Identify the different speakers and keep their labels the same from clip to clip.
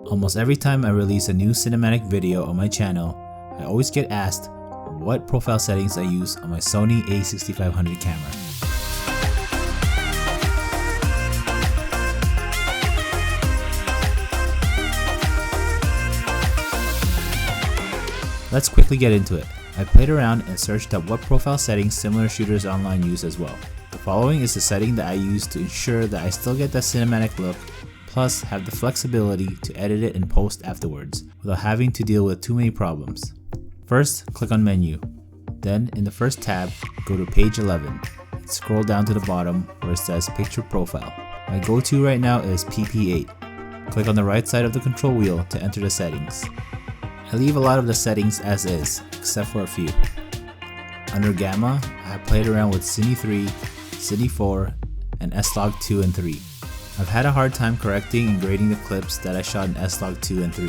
Speaker 1: Almost every time I release a new cinematic video on my channel, I always get asked what profile settings I use on my Sony a6500 camera. Let's quickly get into it. I played around and searched up what profile settings similar shooters online use as well. The following is the setting that I use to ensure that I still get that cinematic look, plus have the flexibility to edit it and post afterwards without having to deal with too many problems. First, click on Menu. Then, in the first tab, go to page 11 and scroll down to the bottom where it says Picture Profile. My go-to right now is PP8. Click on the right side of the control wheel to enter the settings. I leave a lot of the settings as is, except for a few. Under Gamma, I have played around with Cine 3, Cine 4, and S-Log 2 and 3. I've had a hard time correcting and grading the clips that I shot in S-Log 2 and 3.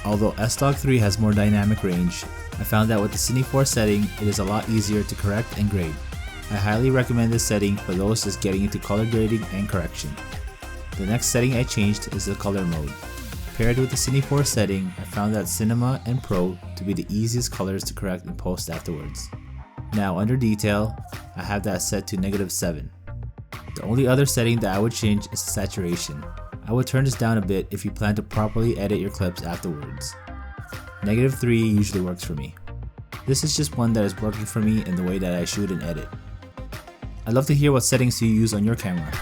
Speaker 1: Although S-Log 3 has more dynamic range, I found that with the Cine 4 setting, it is a lot easier to correct and grade. I highly recommend this setting for those just getting into color grading and correction. The next setting I changed is the color mode. Paired with the Cine 4 setting, I found that Cinema and Pro to be the easiest colors to correct and post afterwards. Now under Detail, I have that set to -7. The only other setting that I would change is the saturation. I would turn this down a bit if you plan to properly edit your clips afterwards. -3 usually works for me. This is just one that is working for me in the way that I shoot and edit. I'd love to hear what settings you use on your camera.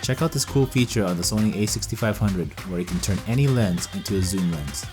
Speaker 1: Check out this cool feature on the Sony a6500 where you can turn any lens into a zoom lens.